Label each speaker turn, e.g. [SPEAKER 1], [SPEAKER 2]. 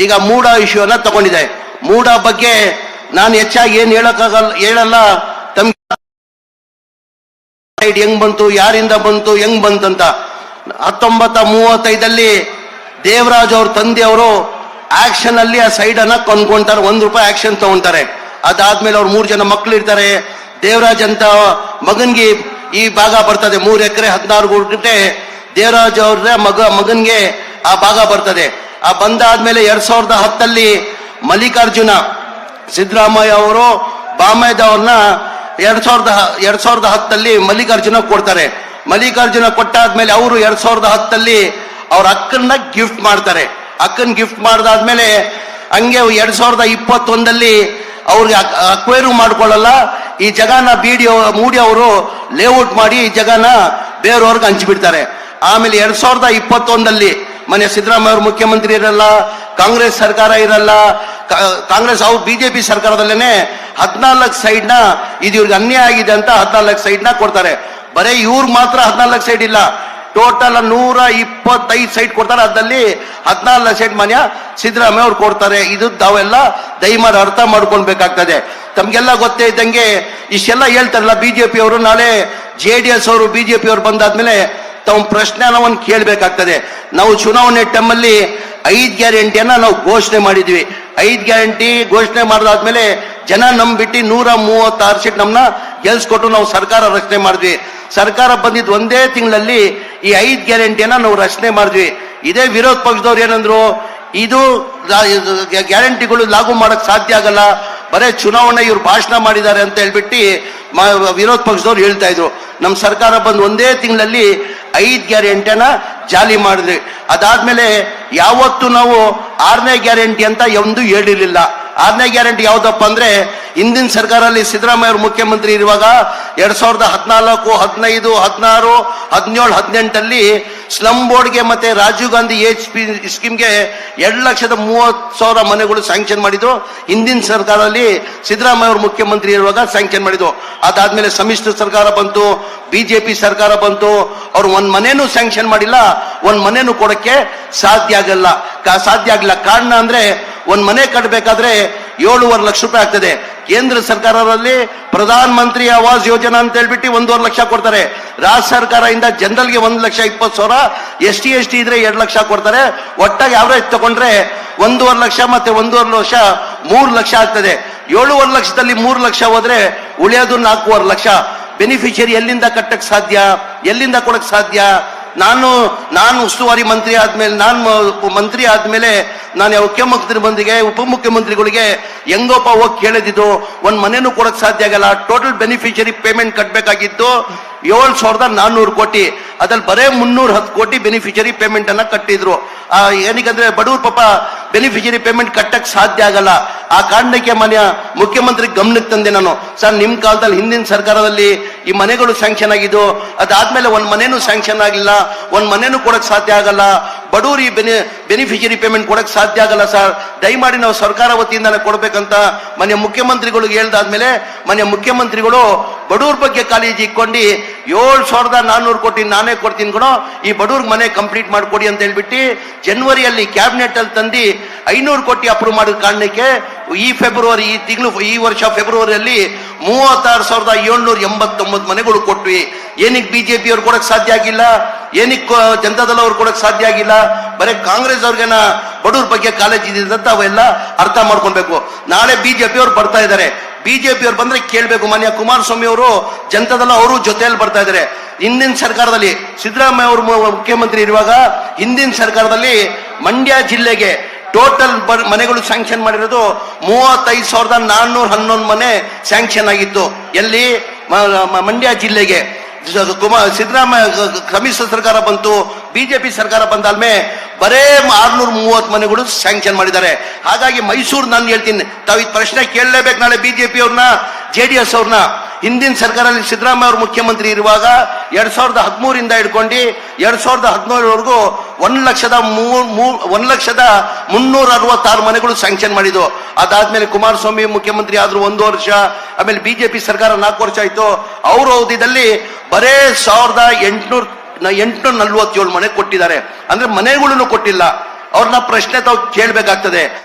[SPEAKER 1] ಈಗ ಮೂಡ ಇಶ್ಯೂನ ತಗೊಂಡಿದೆ. ಮೂಡ ಬಗ್ಗೆ ನಾನು ಹೆಚ್ಚಾಗಿ ಏನು ಹೇಳಲ್ಲ. ತಮ್ಗೆ ಹೆಂಗ್ ಬಂತು, ಯಾರಿಂದ ಬಂತು, ಹೆಂಗ್ ಬಂತಂತ 1935 ದೇವರಾಜ್ ಅವ್ರ ತಂದೆಯವರು ಆಕ್ಷನ್ ಅಲ್ಲಿ ಆ ಸೈಡ್ ಅನ್ನ ಕೊಂಡ್ಕೊಂತಾರೆ, ₹1 ಆಕ್ಷನ್ ತಗೊಂತಾರೆ. ಅದಾದ್ಮೇಲೆ ಅವ್ರ 3 ಜನ ಮಕ್ಳು ಇರ್ತಾರೆ. ದೇವರಾಜ್ ಅಂತ ಮಗನ್ಗೆ ಈ ಭಾಗ ಬರ್ತದೆ, 3 ಎಕರೆ 16 ಗುಂಟೆ ದೇವರಾಜ್ ಅವ್ರ ಮಗನ್ಗೆ ಆ ಭಾಗ ಬರ್ತದೆ. ಆ ಬಂದಾದ್ಮೇಲೆ 2010 ಮಲ್ಲಿಕಾರ್ಜುನ ಸಿದ್ದರಾಮಯ್ಯ ಅವರು ಬಾಮಯ್ಯದವ್ರನ್ನ 2010 ಮಲ್ಲಿಕಾರ್ಜುನ ಕೊಡ್ತಾರೆ. ಮಲ್ಲಿಕಾರ್ಜುನ ಕೊಟ್ಟಾದ್ಮೇಲೆ ಅವರು 2010 ಅವ್ರ ಅಕ್ಕನ್ನ ಗಿಫ್ಟ್ ಮಾಡ್ತಾರೆ. ಅಕ್ಕನ್ ಗಿಫ್ಟ್ ಮಾಡಿದಾದ್ಮೇಲೆ ಹಂಗೆ 2021 ಅವ್ರಿಗೆ ಅಕ್ವೈರು ಮಾಡ್ಕೊಳ್ಳಲ್ಲ. ಈ ಜಗನ ಮೂಡಿ ಅವರು ಲೇಔಟ್ ಮಾಡಿ ಈ ಜಗನ ಬೇರೆಯವ್ರಿಗೆ ಹಂಚಿಬಿಡ್ತಾರೆ. ಆಮೇಲೆ 2021 ಮನೆ ಸಿದ್ದರಾಮಯ್ಯ ಅವರು ಮುಖ್ಯಮಂತ್ರಿ ಇರಲ್ಲ, ಕಾಂಗ್ರೆಸ್ ಸರ್ಕಾರ ಇರಲ್ಲ. ಕಾಂಗ್ರೆಸ್ ಅವ್ರು ಬಿಜೆಪಿ ಸರ್ಕಾರದಲ್ಲೇನೆ 14 ಸೈಡ್ನ ಇದು ಇವ್ರಿಗೆ ಅನ್ಯಾಯ ಆಗಿದೆ ಅಂತ 14 ಸೈಡ್ನ ಕೊಡ್ತಾರೆ. ಬರೀ ಇವ್ರು ಮಾತ್ರ 14 ಸೈಡ್ ಇಲ್ಲ, ಟೋಟಲ್ 125 ಸೈಟ್ ಕೊಡ್ತಾರೆ. ಅದಲ್ಲಿ 14 ಸೈಟ್ ಮನೆ ಸಿದ್ದರಾಮಯ್ಯ ಅವ್ರು ಕೊಡ್ತಾರೆ. ಇದು ತಾವೆಲ್ಲ ದಯಮಾಡಿ ಅರ್ಥ ಮಾಡ್ಕೊಳ್ಬೇಕಾಗ್ತದೆ. ತಮ್ಗೆಲ್ಲ ಗೊತ್ತೇ ಇದ್ದಂಗೆ ಇಷ್ಟೆಲ್ಲ ಹೇಳ್ತಾರಲ್ಲ ಬಿಜೆಪಿ ಅವರು, ನಾಳೆ JDS ಅವರು ಬಿಜೆಪಿ ಅವರು ಬಂದಾದ್ಮೇಲೆ ತಾವು ಪ್ರಶ್ನೆನ ಒಂದು ಕೇಳಬೇಕಾಗ್ತದೆ. ನಾವು ಚುನಾವಣೆ ಟೈಮಲ್ಲಿ 5 ಗ್ಯಾರಂಟಿಯನ್ನ ನಾವು ಘೋಷಣೆ ಮಾಡಿದ್ವಿ. 5 ಗ್ಯಾರಂಟಿ ಘೋಷಣೆ ಮಾಡಿದಾದ್ಮೇಲೆ ಜನ ನಂಬಿಟ್ಟು 136 ಸೀಟ್ ನಮ್ಮನ್ನ ಗೆಲ್ಸ್ಕೊಟ್ಟು ನಾವು ಸರ್ಕಾರ ರಚನೆ ಮಾಡಿದ್ವಿ. ಸರ್ಕಾರ ಬಂದಿದ್ದು 1 ತಿಂಗಳಲ್ಲಿ ಈ 5 ಗ್ಯಾರಂಟಿಯನ್ನ ನಾವು ರಚನೆ ಮಾಡಿದ್ವಿ. ಇದೇ ವಿರೋಧ ಪಕ್ಷದವ್ರು ಏನಂದ್ರು, ಇದು ಗ್ಯಾರಂಟಿಗಳು ಲಾಗು ಮಾಡಕ್ ಸಾಧ್ಯ ಆಗಲ್ಲ, ಬರೇ ಚುನಾವಣೆ ಇವ್ರು ಭಾಷಣ ಮಾಡಿದ್ದಾರೆ ಅಂತ ಹೇಳ್ಬಿಟ್ಟು ವಿರೋಧ ಪಕ್ಷದವ್ರು ಹೇಳ್ತಾ ಇದ್ರು. ನಮ್ಮ ಸರ್ಕಾರ ಬಂದು 1 ತಿಂಗಳಲ್ಲಿ 5 ಗ್ಯಾರಂಟಿಯನ್ನ ಜಾರಿ ಮಾಡಿದ್ವಿ. ಅದಾದ್ಮೇಲೆ ಯಾವತ್ತು ನಾವು 6ನೇ ಗ್ಯಾರಂಟಿ ಅಂತ ಒಂದು ಹೇಳಿರ್ಲಿಲ್ಲ. 6ನೇ ಗ್ಯಾರಂಟಿ ಯಾವ್ದಪ್ಪ ಅಂದ್ರೆ, ಹಿಂದಿನ ಸರ್ಕಾರದಲ್ಲಿ ಸಿದ್ದರಾಮಯ್ಯ ಅವರು ಮುಖ್ಯಮಂತ್ರಿ ಇರುವಾಗ 2014, 15, 16, 17, 18 ಸ್ಲಮ್ ಬೋರ್ಡ್ಗೆ ಮತ್ತೆ ರಾಜೀವ್ ಗಾಂಧಿ HP ಸ್ಕೀಮ್ಗೆ 2,30,000 ಮನೆಗಳು ಸ್ಯಾಂಕ್ಷನ್ ಮಾಡಿದ್ರು. ಹಿಂದಿನ ಸರ್ಕಾರದಲ್ಲಿ ಸಿದ್ದರಾಮಯ್ಯ ಅವರು ಮುಖ್ಯಮಂತ್ರಿ ಇರುವಾಗ ಸ್ಯಾಂಕ್ಷನ್ ಮಾಡಿದ್ರು. ಅದಾದ್ಮೇಲೆ ಸಮ್ಮಿಶ್ರ ಸರ್ಕಾರ ಬಂತು, ಬಿಜೆಪಿ ಸರ್ಕಾರ ಬಂತು, ಅವ್ರು ಒಂದ್ ಮನೇನು ಸ್ಯಾಂಕ್ಷನ್ ಮಾಡಿಲ್ಲ, ಒಂದ್ ಮನೇನು ಕೊಡಕ್ಕೆ ಸಾಧ್ಯ ಆಗಿಲ್ಲ. ಕಾರಣ ಅಂದ್ರೆ ಒಂದ್ ಮನೆ ಕಟ್ಟಬೇಕಾದ್ರೆ 7.5 ಲಕ್ಷ ರೂಪಾಯಿ ಆಗ್ತದೆ. ಕೇಂದ್ರ ಸರ್ಕಾರದಲ್ಲಿ ಪ್ರಧಾನ ಮಂತ್ರಿ ಆವಾಸ್ ಯೋಜನಾ ಅಂತ ಹೇಳ್ಬಿಟ್ಟು 1.5 ಲಕ್ಷ ಕೊಡ್ತಾರೆ. ರಾಜ್ಯ ಸರ್ಕಾರದಿಂದ ಜನರಲ್ಗೆ 1,20,000, ST ಇದ್ರೆ 2 ಲಕ್ಷ ಕೊಡ್ತಾರೆ. ಒಟ್ಟಾಗಿ ಅವರೇಜ್ ತಗೊಂಡ್ರೆ 1.5 ಲಕ್ಷ ಮತ್ತೆ 1.5 ವರ್ಷ 3 ಲಕ್ಷ ಆಗ್ತದೆ. 7.5 ಲಕ್ಷದಲ್ಲಿ 3 ಲಕ್ಷ ಹೋದ್ರೆ ಉಳಿಯೋದು 4.5 ಲಕ್ಷ. ಬೆನಿಫಿಷಿಯರಿ ಎಲ್ಲಿಂದ ಕಟ್ಟಕ್ ಸಾಧ್ಯ, ಎಲ್ಲಿಂದ ಕೊಡಕ್ ಸಾಧ್ಯ? ನಾನು ಉಸ್ತುವಾರಿ ಮಂತ್ರಿ ಆದ್ಮೇಲೆ, ಮಂತ್ರಿ ಆದ್ಮೇಲೆ ನಾನು ಮುಖ್ಯಮಂತ್ರಿ ಬಂದಿಗೆ ಉಪಮುಖ್ಯಮಂತ್ರಿಗಳಿಗೆ ಹೆಂಗೋಪ ಹೋಗಿ ಕೇಳಿದ್ದು, ಒಂದ್ ಮನೇನು ಕೊಡಕ್ ಸಾಧ್ಯ ಆಗಲ್ಲ. ಟೋಟಲ್ ಬೆನಿಫಿಷಿಯರಿ ಪೇಮೆಂಟ್ ಕಟ್ಟಬೇಕಾಗಿದ್ದು 7,400 ಕೋಟಿ. ಅದ್ರಲ್ಲಿ ಬರೇ 310 ಕೋಟಿ ಬೆನಿಫಿಷಿಯರಿ ಪೇಮೆಂಟ್ ಅನ್ನ ಕಟ್ಟಿದ್ರು. ಏನಕ್ಕಂದ್ರೆ ಬಡವ್ರ ಪಾಪ ಬೆನಿಫಿಷಿಯರಿ ಪೇಮೆಂಟ್ ಕಟ್ಟಕ್ ಸಾಧ್ಯ ಆಗಲ್ಲ. ಆ ಕಾರಣಕ್ಕೆ ಮನೆಯ ಮುಖ್ಯಮಂತ್ರಿ ಗಮನಕ್ಕೆ ತಂದೆ ನಾನು, ಸರ್ ನಿಮ್ ಕಾಲದಲ್ಲಿ ಹಿಂದಿನ ಸರ್ಕಾರದಲ್ಲಿ ಈ ಮನೆಗಳು ಸ್ಯಾಂಕ್ಷನ್ ಆಗಿದ್ದು, ಅದಾದ್ಮೇಲೆ ಒಂದ್ ಮನೇನು ಸ್ಯಾಂಕ್ಷನ್ ಆಗಿಲ್ಲ, ಒಂದ್ ಮನೇನು ಕೊಡಕ್ ಸಾಧ್ಯ ಆಗಲ್ಲ, ಬಡವ್ರು ಈ ಬೆನಿಫಿಷಿಯರಿ ಪೇಮೆಂಟ್ ಕೊಡಕ್ ಸಾಧ್ಯ ಆಗಲ್ಲ ಸರ್, ದಯಮಾಡಿ ನಾವು ಸರ್ಕಾರ ವತಿಯಿಂದಾನೆ ಕೊಡ್ಬೇಕಂತ ಮನೆಯ ಮುಖ್ಯಮಂತ್ರಿಗಳಿಗೆ ಹೇಳ್ದಾದ್ಮೇಲೆ ಮನೆಯ ಮುಖ್ಯಮಂತ್ರಿಗಳು ಬಡವ್ರ ಬಗ್ಗೆ ಕಾಳಜಿ ಇಟ್ಕೊಂಡು 7,400 ಕೋಟಿ ನಾನೇ ಕೊಡ್ತೀನಿ ಕಣೋ, ಈ ಬಡವ್ರಿಗೆ ಮನೆ ಕಂಪ್ಲೀಟ್ ಮಾಡ್ಕೊಡಿ ಅಂತ ಹೇಳ್ಬಿಟ್ಟು ಜನವರಿಯಲ್ಲಿ ಕ್ಯಾಬಿನೆಟ್ ಅಲ್ಲಿ ತಂದು 500 ಕೋಟಿ ಅಪ್ರೂವ್ ಮಾಡಿದ ಕಾರಣಕ್ಕೆ ಈ ವರ್ಷ ಫೆಬ್ರವರಿಯಲ್ಲಿ 36,789 ಮನೆಗಳು ಕೊಟ್ವಿ. ಏನಕ್ಕೆ ಬಿಜೆಪಿ ಅವ್ರು ಕೊಡಕ್ ಸಾಧ್ಯ ಆಗಿಲ್ಲ, ಏನಕ್ಕೆ ಜನತಾದಳ ಅವ್ರು ಕೊಡಕ್ ಸಾಧ್ಯ ಆಗಿಲ್ಲ? ಬರೀ ಕಾಂಗ್ರೆಸ್ ಅವ್ರಿಗೇನ ಬಡವ್ರ ಬಗ್ಗೆ ಕಾಳಜಿ ಇದೆ ಅಂತ ಅವೆಲ್ಲ ಅರ್ಥ ಮಾಡ್ಕೊಳ್ಬೇಕು. ನಾಳೆ ಬಿಜೆಪಿ ಅವ್ರು ಬರ್ತಾ ಇದ್ದಾರೆ, ಬಿಜೆಪಿ ಅವ್ರು ಬಂದ್ರೆ ಕೇಳ್ಬೇಕು. ಮಾನ್ಯ ಕುಮಾರಸ್ವಾಮಿ ಅವರು ಜನತಾದಳ ಅವರು ಜೊತೆಯಲ್ಲಿ ಬರ್ತಾ ಇದ್ದಾರೆ. ಹಿಂದಿನ ಸರ್ಕಾರದಲ್ಲಿ ಸಿದ್ದರಾಮಯ್ಯ ಅವರು ಮುಖ್ಯಮಂತ್ರಿ ಇರುವಾಗ ಹಿಂದಿನ ಸರ್ಕಾರದಲ್ಲಿ ಮಂಡ್ಯ ಜಿಲ್ಲೆಗೆ ಟೋಟಲ್ ಮನೆಗಳು ಸ್ಯಾಂಕ್ಷನ್ ಮಾಡಿರೋದು 35,411 ಮನೆ ಸ್ಯಾಂಕ್ಷನ್ ಆಗಿತ್ತು. ಎಲ್ಲಿ? ಮಂಡ್ಯ ಜಿಲ್ಲೆಗೆ. ಸಿದ್ದರಾಮಯ್ಯ ಸಮ್ಮಿಶ್ರ ಸರ್ಕಾರ ಬಂತು, ಬಿಜೆಪಿ ಸರ್ಕಾರ ಬಂದಾದ್ಮೇಲೆ ಬರೇ 630 ಮನೆಗಳು ಸ್ಯಾಂಕ್ಷನ್ ಮಾಡಿದ್ದಾರೆ. ಹಾಗಾಗಿ ಮೈಸೂರು ನಾನು ಹೇಳ್ತೀನಿ, ತಾವು ಈ ಪ್ರಶ್ನೆ ಕೇಳಲೇಬೇಕು ನಾಳೆ ಬಿಜೆಪಿ ಅವ್ರನ್ನ, JDS ಅವ್ರನ್ನ. ಹಿಂದಿನ ಸರ್ಕಾರದಲ್ಲಿ ಸಿದ್ದರಾಮಯ್ಯ ಅವರು ಮುಖ್ಯಮಂತ್ರಿ ಇರುವಾಗ 2013 ಹಿಡ್ಕೊಂಡು 2017ವರೆಗೂ 1,366 ಮನೆಗಳು ಸ್ಯಾಂಕ್ಷನ್ ಮಾಡಿದ್ದು. ಅದಾದ್ಮೇಲೆ ಕುಮಾರಸ್ವಾಮಿ ಮುಖ್ಯಮಂತ್ರಿ ಆದ್ರು 1 ವರ್ಷ, ಆಮೇಲೆ ಬಿಜೆಪಿ ಸರ್ಕಾರ 4 ವರ್ಷ ಆಯ್ತು. ಅವ್ರ ಅವಧಿಯಲ್ಲಿ ಬರೇ 1,847 ಮನೆ ಕೊಟ್ಟಿದ್ದಾರೆ. ಅಂದ್ರೆ ಮನೆಗಳನ್ನು ಕೊಟ್ಟಿಲ್ಲ. ಅವ್ರನ್ನ ಪ್ರಶ್ನೆ ತಾವು ಕೇಳ್ಬೇಕಾಗ್ತದೆ.